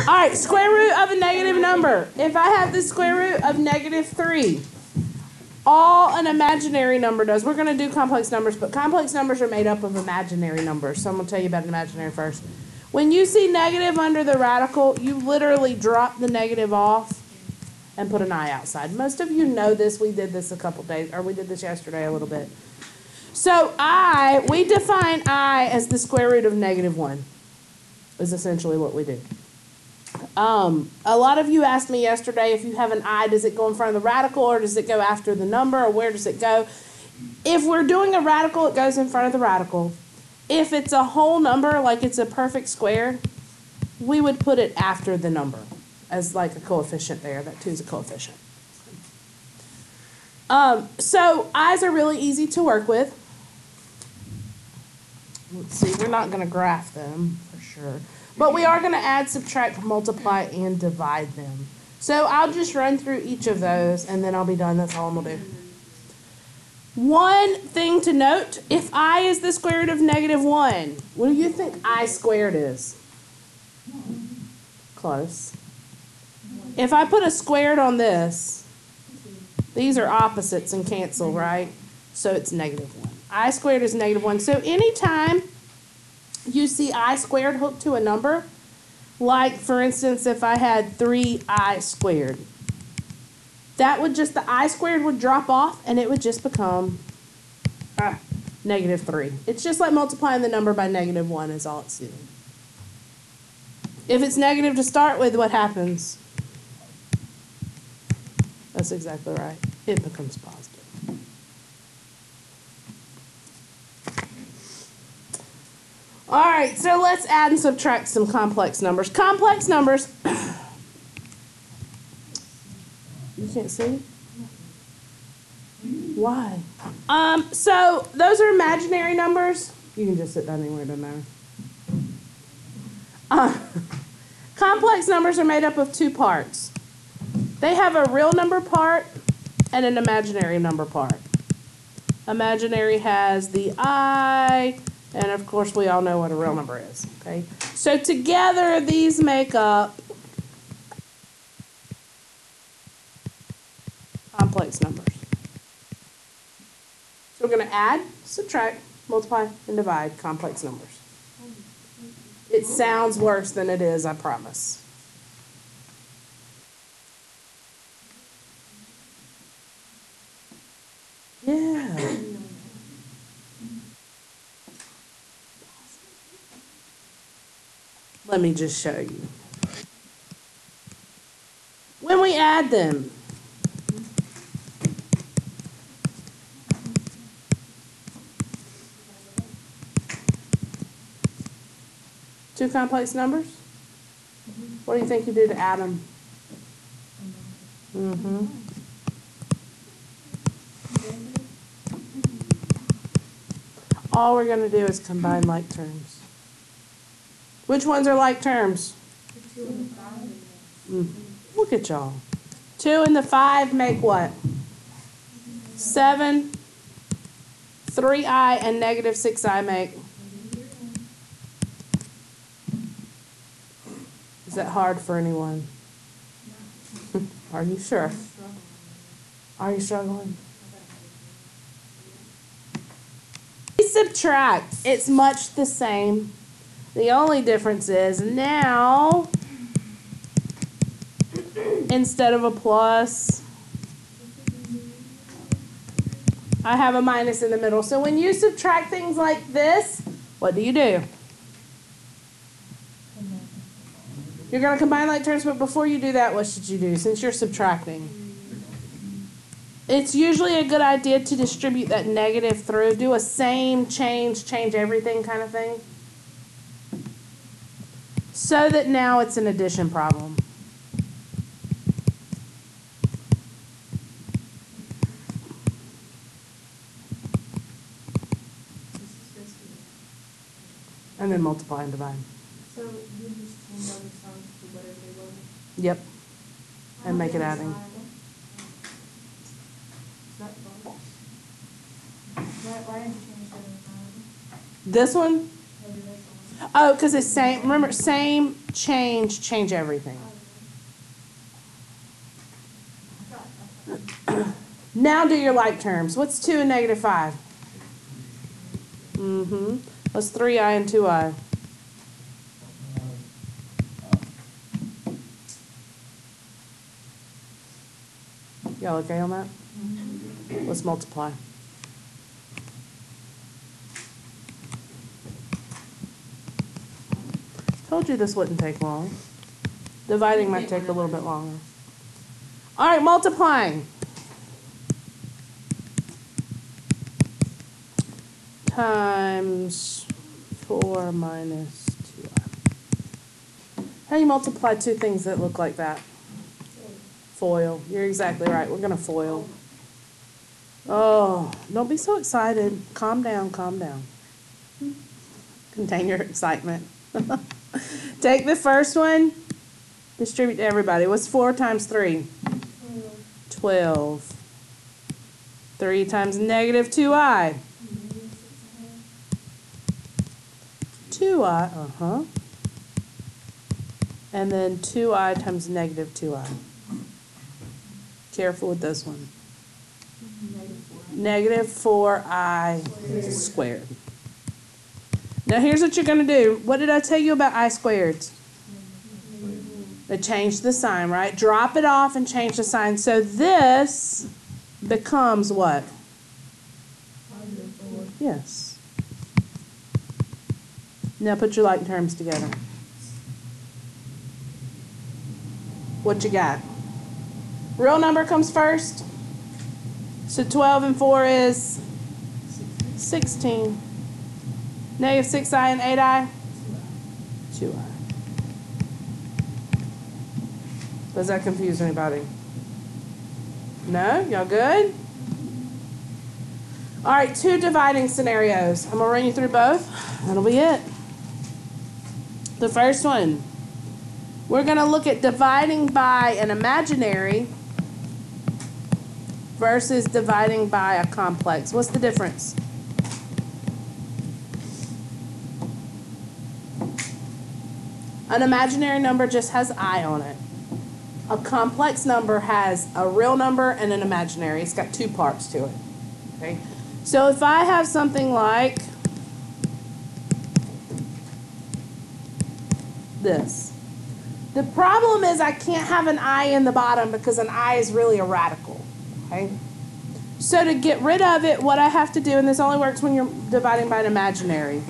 All right, square root of a negative number. If I have the square root of -3, all an imaginary number does. We're going to do complex numbers, but complex numbers are made up of imaginary numbers. So I'm going to tell you about an imaginary first. When you see negative under the radical, you literally drop the negative off and put an I outside. Most of you know this. We did this a couple days, or we did this yesterday a little bit. So we define I as the square root of -1 is essentially what we do. A lot of you asked me yesterday, if you have an I, does it go in front of the radical or does it go after the number, or where does it go? If we're doing a radical, it goes in front of the radical. If it's a whole number, like it's a perfect square, we would put it after the number as like a coefficient there. That 2 is a coefficient. So I's are really easy to work with. Let's see, we're not going to graph them for sure. But we are going to add, subtract, multiply, and divide them. So I'll just run through each of those, and then I'll be done. That's all I'm going to do. One thing to note, if I is the square root of -1, what do you think I squared is? Close. If I put a squared on this, these are opposites and cancel, right? So it's -1. I squared is -1. So anytime you see I squared hooked to a number, like for instance, if I had 3I squared, that would just, the I squared would drop off and it would just become -3. It's just like multiplying the number by -1 is all it's doing. If it's negative to start with, what happens? That's exactly right. It becomes positive. All right, so let's add and subtract some complex numbers. Complex numbers. You can't see? Why? So those are imaginary numbers. You can just sit down anywhere, doesn't matter. Complex numbers are made up of 2 parts. They have a real number part and an imaginary number part. Imaginary has the I, and of course we all know what a real number is. Okay, so together these make up complex numbers. So we're going to add, subtract, multiply, and divide complex numbers. It sounds worse than it is, I promise. Yeah. Let me just show you. When we add them, two complex numbers, what do you think you do to add them? All we're going to do is combine like terms. Which ones are like terms? Look at y'all. 2 and the 5 make what? 7. 3i and -6i make. Is that hard for anyone? Are you sure? Are you struggling? Subtract, it's much the same. The only difference is now, instead of a plus, I have a minus in the middle. So when you subtract things like this, what do? You're going to combine like terms, but before you do that, what should you do since you're subtracting? It's usually a good idea to distribute that negative through. Do a same, change everything kind of thing. So that now it's an addition problem. And then multiply and divide. So you just change all the sums to whatever they were? Yep. And make it adding. Why didn't you change that? This one? Oh, because it's same. Remember, same, change everything. Now do your like terms. What's 2 and negative 5? What's 3i and 2i? Y'all okay on that? Let's multiply. Told you this wouldn't take long. Dividing might take a little bit longer. All right, multiplying. Times 4 minus 2i. How do you multiply two things that look like that? Foil. You're exactly right. We're going to foil. Oh, don't be so excited. Calm down, calm down. Contain your excitement. Take the first one, distribute to everybody. What's 4 times 3? 12. 3 times negative 2i. 2i, And then 2i times negative 2i. Careful with this one. Negative 4i squared. Now here's what you're going to do. What did I tell you about I squared? They changed the sign, right? Drop it off and change the sign. So this becomes what? Yes. Now put your like terms together. What you got? Real number comes first. So 12 and 4 is 16. Negative 6i and 8i? 2i. Does that confuse anybody? No? Y'all good? All right, 2 dividing scenarios. I'm going to run you through both. That'll be it. The first one, we're going to look at dividing by an imaginary versus dividing by a complex. What's the difference? An imaginary number just has I on it. A complex number has a real number and an imaginary. It's got 2 parts to it. Okay? So if I have something like this. The problem is I can't have an I in the bottom because an I is really a radical. Okay? So to get rid of it, what I have to do, and this only works when you're dividing by an imaginary,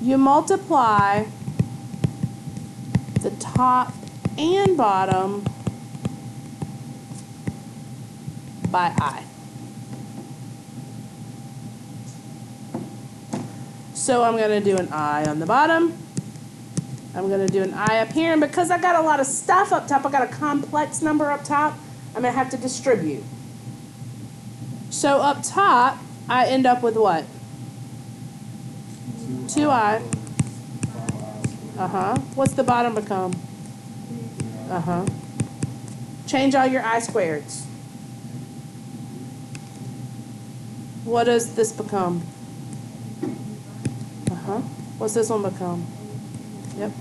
you multiply the top and bottom by I. So I'm going to do an I on the bottom. I'm going to do an I up here. And because I got a lot of stuff up top, I got a complex number up top, I'm going to have to distribute. So up top, I end up with what? 2i. What's the bottom become? Change all your I squareds. What does this become? What's this one become? Yep.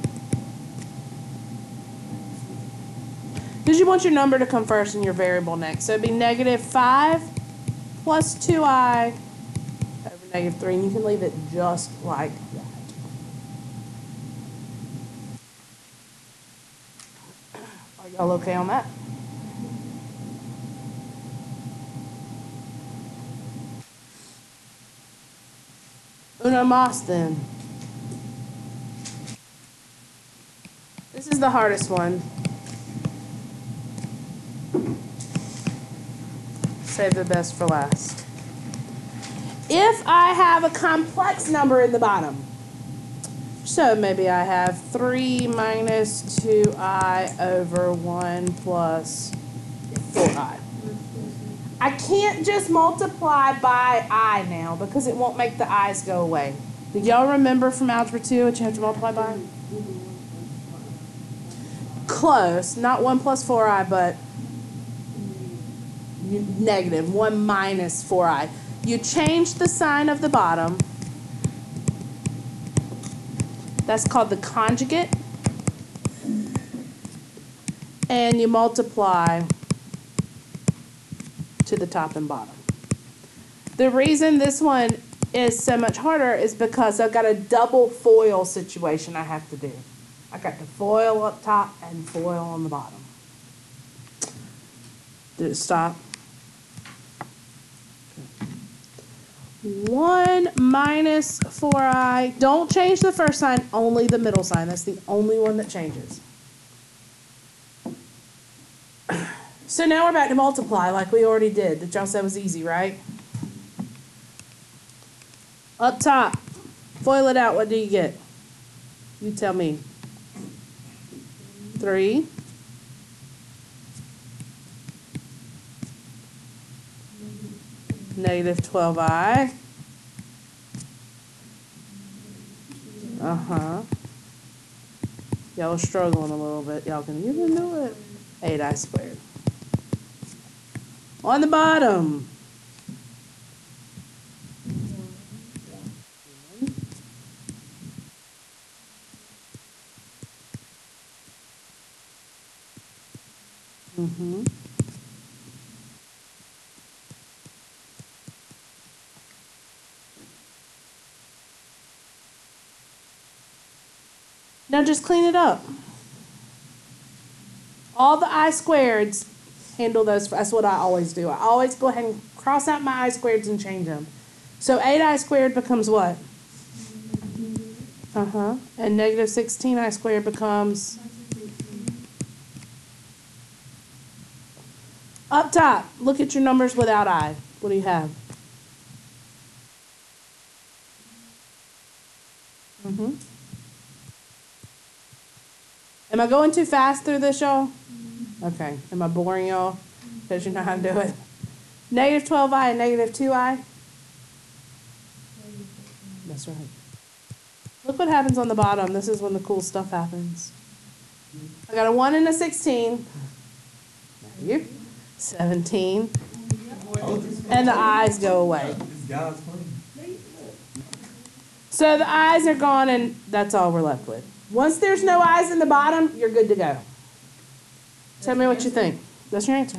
Because you want your number to come first and your variable next. So it'd be negative 5 plus 2i over negative 3. And you can leave it just like that. Are y'all okay on that? Uno mas then. This is the hardest one. Save the best for last. If I have a complex number in the bottom, so maybe I have 3 minus 2i over 1 plus 4i. I can't just multiply by I now because it won't make the i's go away. Do y'all remember from Algebra 2 what you have to multiply by? Close. Not 1 plus 4i, but negative. 1 minus 4i. You change the sign of the bottom. That's called the conjugate. and you multiply to the top and bottom. The reason this one is so much harder is because I've got a double FOIL situation I have to do. I got the FOIL up top and FOIL on the bottom. Did it stop? 1 minus 4i. Don't change the first sign, only the middle sign. That's the only one that changes. So now we're back to multiply like we already did. That y'all said was easy, right? Up top, FOIL it out. What do you get? You tell me. 3. Negative 12i. Y'all are struggling a little bit. Y'all can even do it. 8i squared. On the bottom. Now just clean it up. All the I squareds, handle those. That's what I always do. I always go ahead and cross out my I squareds and change them. So 8i squared becomes what? And negative 16i squared becomes? Up top, look at your numbers without I. What do you have? Am I going too fast through this, y'all? Okay. Am I boring y'all? Because you know how to do it. Negative 12i and negative 2i. That's right. Look what happens on the bottom. This is when the cool stuff happens. I got a 1 and a 16. Here. 17. And the i's go away. So the i's are gone, and that's all we're left with. Once there's no i's in the bottom, you're good to go. Tell me what you think. That's your answer.